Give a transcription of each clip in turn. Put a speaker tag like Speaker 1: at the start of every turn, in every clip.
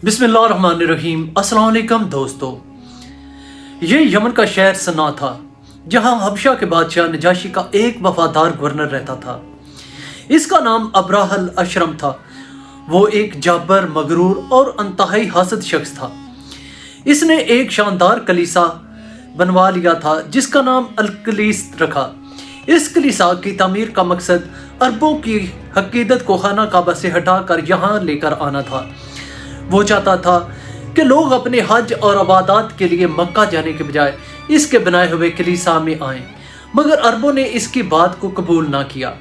Speaker 1: बिस्मिल्लाहिर्रहमानिर्रहीम। अस्सलाम वालेकुम दोस्तों, ये यमन का शहर सना था जहाँ हबशा के बादशाह नजाशी का एक वफादार गवर्नर रहता था। इसका नाम अब्राहल अशरम था। वो एक जाबर, मगरूर और अंतहाई हासद शख्स था। इसने एक शानदार कलीसा बनवा लिया था जिसका नाम अल-कलीस रखा। इस कलीसा की तामीर का मकसद अरबों की हकीकत को खाना काबा से हटाकर यहाँ लेकर आना था। वो चाहता था कि लोग अपने हज और इबादत के लिए मक्का जाने के बजाय इसके बनाए हुए कलीसा में आएं, मगर अरबों ने इसकी बात को कबूल ना किया।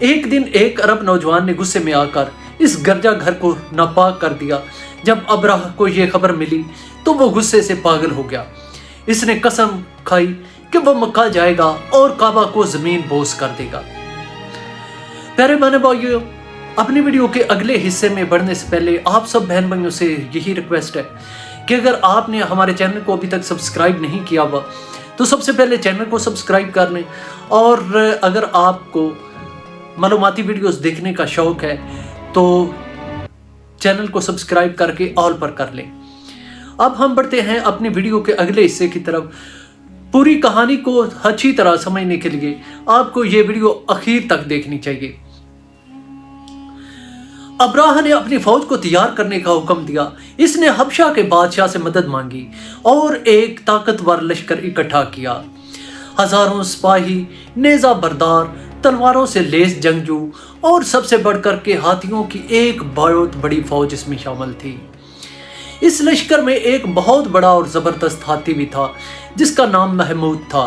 Speaker 1: एक दिन एक अरब नौजवान ने गुस्से में आकर इस गिरजा घर को नापाक कर दिया। जब अब्राह को यह खबर मिली तो वो गुस्से से पागल हो गया। इसने कसम खाई कि वो मक्का जाएगा और काबा को जमीन बोस कर देगा। प्यारे बहन भाइयों, अपनी वीडियो के अगले हिस्से में बढ़ने से पहले आप सब बहन भाइयों से यही रिक्वेस्ट है कि अगर आपने हमारे चैनल को अभी तक सब्सक्राइब नहीं किया हुआ तो सबसे पहले चैनल को सब्सक्राइब कर लें, और अगर आपको मालूमाती वीडियोस देखने का शौक है तो चैनल को सब्सक्राइब करके ऑल पर कर लें। अब हम बढ़ते हैं अपनी वीडियो के अगले हिस्से की तरफ। पूरी कहानी को अच्छी तरह समझने के लिए आपको ये वीडियो आखिर तक देखनी चाहिए। अब्राह ने अपनी फौज को तैयार करने का हुक्म दिया। इसने हबशा के बादशाह से मदद मांगी और एक ताकतवर लश्कर इकट्ठा किया। हजारों सिपाही, नेजा बरदार, तलवारों से लेस जंगजू और सबसे बढ़कर के हाथियों की एक बहुत बड़ी फौज इसमें शामिल थी। इस लश्कर में एक बहुत बड़ा और जबरदस्त हाथी भी था जिसका नाम महमूद था।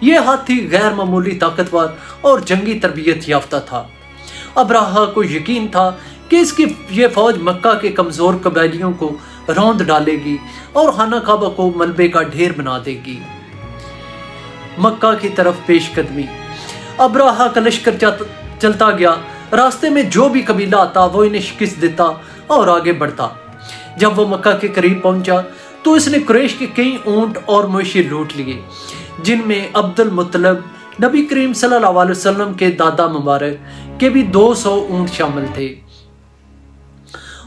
Speaker 1: यह हाथी गैर मामूली ताकतवर और जंगी तरबियत याफ्ता था। अब्राहा को यकीन था कि इसकी ये फौज मक्का के कमजोर कबायलियों को रौंद डालेगी और खाना काबा को मलबे का ढेर बना देगी। मक्का की तरफ पेशकदमी। अब्राहा का लश्कर चलता गया। रास्ते में जो भी कबीला आता वो इन्हें शिकस्त देता और आगे बढ़ता। जब वो मक्का के करीब पहुंचा तो इसने कुरैश के कई ऊंट और मवेशी लूट लिए, जिनमें अब्दुल मुत्तलब, नबी करीम सल्लल्लाहु अलैहि वसल्लम के दादा मुबारक के भी 200 ऊंट शामिल थे।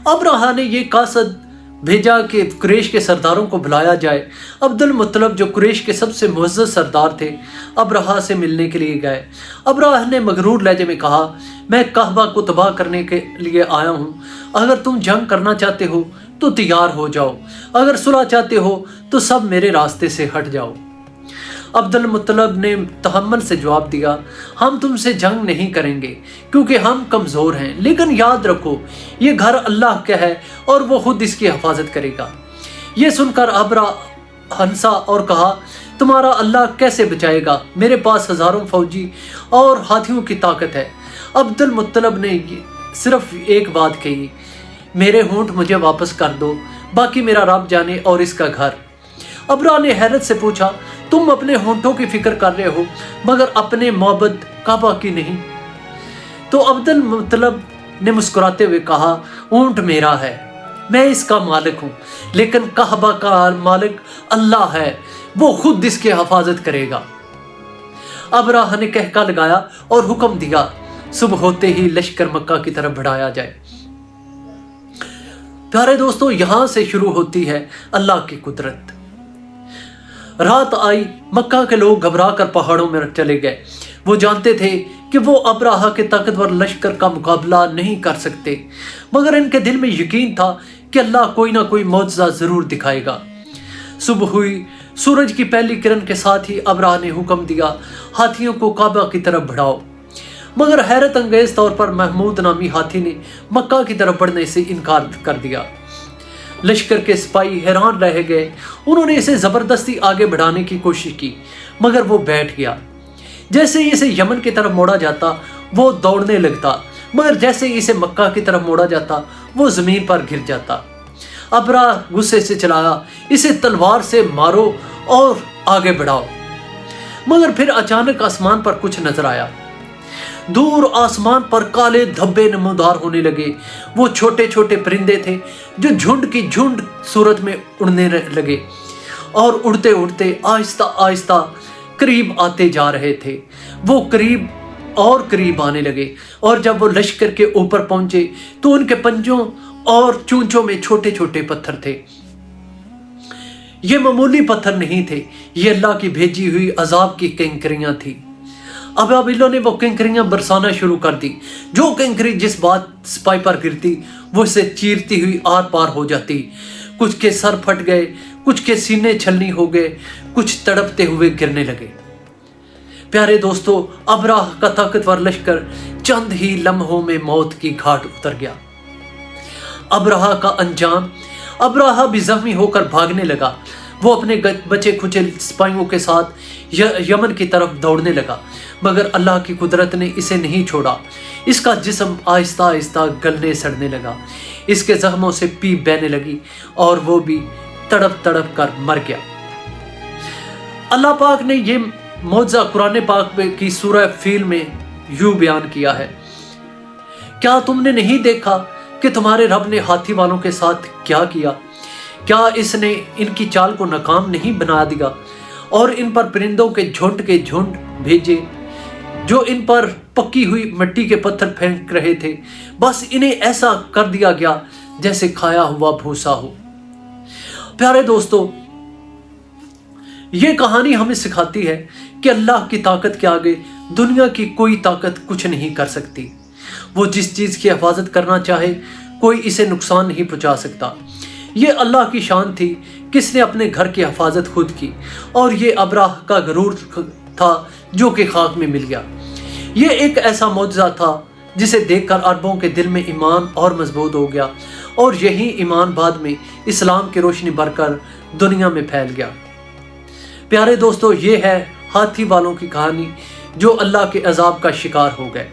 Speaker 1: अब्राहा ने यह कासद भेजा कि कुरैश के सरदारों को बुलाया जाए। अब्दुल मुत्तलब, जो कुरैश के सबसे मुअज़्ज़ज़ सरदार थे, अब्राहा से मिलने के लिए गए। अब्राहा ने मगरूर लहजे में कहा, मैं काबा को तबाह करने के लिए आया हूँ। अगर तुम जंग करना चाहते हो तो तैयार हो जाओ, अगर सुलह चाहते हो तो सब मेरे रास्ते से हट जाओ। अब्दुल मुत्तलब ने तहम्मुल से जवाब दिया, हम तुमसे जंग नहीं करेंगे क्योंकि हम कमज़ोर हैं, लेकिन याद रखो ये घर अल्लाह का है और वो खुद इसकी हिफाजत करेगा। ये सुनकर अब्रा हंसा और कहा, तुम्हारा अल्लाह कैसे बचाएगा? मेरे पास हज़ारों फौजी और हाथियों की ताकत है। अब्दुल मुत्तलब ने सिर्फ एक बात कही, मेरे ऊंट मुझे वापस कर दो, बाकी मेरा रब जाने और इसका घर। अब्रा ने हैरत से पूछा, तुम अपने होंठों की फिक्र कर रहे हो मगर अपने मोहब्बत काबा की नहीं? तो अब्दुल मुत्तलब ने मुस्कुराते हुए कहा, ऊंट मेरा है, मैं इसका मालिक हूं, लेकिन काबा का मालिक अल्लाह है, वो खुद इसकी हिफाजत करेगा। अब्राह ने कहका लगाया और हुक्म दिया, सुबह होते ही लश्कर मक्का की तरफ बढ़ाया जाए। प्यारे दोस्तों, यहां से शुरू होती है अल्लाह की कुदरत। रात आई, मक्का के लोग घबरा कर पहाड़ों में चले गए। वो जानते थे कि वो अब्राहा के ताकतवर लश्कर का मुकाबला नहीं कर सकते, मगर इनके दिल में यकीन था कि अल्लाह कोई ना कोई मौजज़ा जरूर दिखाएगा। सुबह हुई, सूरज की पहली किरण के साथ ही अब्राहा ने हुक्म दिया, हाथियों को काबा की तरफ बढ़ाओ। मगर हैरत अंगेज तौर पर महमूद नामी हाथी ने मक्का की तरफ बढ़ने से इनकार कर दिया। लश्कर के सिपाही हैरान रह गए। उन्होंने इसे जबरदस्ती आगे बढ़ाने की कोशिश की, मगर वो बैठ गया। जैसे ही इसे यमन की तरफ मोड़ा जाता वो दौड़ने लगता, मगर जैसे ही इसे मक्का की तरफ मोड़ा जाता वो जमीन पर गिर जाता। अब्रा गुस्से से चलाया, इसे तलवार से मारो और आगे बढ़ाओ। मगर फिर अचानक आसमान पर कुछ नजर आया। दूर आसमान पर काले धब्बे नमूदार होने लगे। वो छोटे छोटे परिंदे थे जो झुंड की झुंड सूरत में उड़ने लगे और उड़ते उड़ते आहिस्ता आहिस्ता करीब आते जा रहे थे। वो करीब और करीब आने लगे और जब वो लश्कर के ऊपर पहुंचे तो उनके पंजों और चूंचों में छोटे छोटे पत्थर थे। ये मामूली पत्थर नहीं थे, ये अल्लाह की भेजी हुई अजाब की कंकरियां थी। अब अबाबिलों ने वो कंकरियां बरसाना शुरू कर दी। जो कंकरी जिस बात सिपाही पर गिरती वो इसे चीरती हुई आर पार हो जाती। कुछ के सर फट गए, कुछ के सीने छलनी हो गए, कुछ तड़पते हुए गिरने लगे। प्यारे दोस्तों, अब्राह का ताकतवर लश्कर चंद ही लम्हों में मौत की घाट उतर गया। अब्राह का अंजाम, अब्राह भी जख्मी होकर भागने लगा। वो अपने बचे खुचे सिपाहियों के साथ यमन की तरफ दौड़ने लगा, मगर अल्लाह की कुदरत ने इसे नहीं छोड़ा। इसका जिस्म आहिस्ता आहिस्ता गलने सड़ने लगा, इसके जख्मों से पीप बहने लगी और वो भी तड़प तड़प कर मर गया। अल्लाह पाक ने ये मौजज़ा कुरान पाक की सूरह फील में यूं बयान किया है, क्या तुमने नहीं देखा कि तुम्हारे रब ने हाथी वालों के साथ क्या किया? क्या इसने इनकी चाल को नाकाम नहीं बना दिया और इन पर परिंदों के झुंड भेजे जो इन पर पक्की हुई मिट्टी के पत्थर फेंक रहे थे? बस इन्हें ऐसा कर दिया गया जैसे खाया हुआ भूसा हो। प्यारे दोस्तों, ये कहानी हमें सिखाती है कि अल्लाह की ताकत के आगे दुनिया की कोई ताकत कुछ नहीं कर सकती। वो जिस चीज़ की हिफाजत करना चाहे कोई इसे नुकसान नहीं पहुंचा सकता। ये अल्लाह की शान थी किसने अपने घर की हिफाजत खुद की, और ये अब्राह का गरूर था जो कि खाक में मिल गया। ये एक ऐसा मौजज़ा था जिसे देखकर अरबों के दिल में ईमान और मजबूत हो गया, और यही ईमान बाद में इस्लाम की रोशनी भरकर दुनिया में फैल गया। प्यारे दोस्तों, ये है हाथी वालों की कहानी जो अल्लाह के अजाब का शिकार हो गए।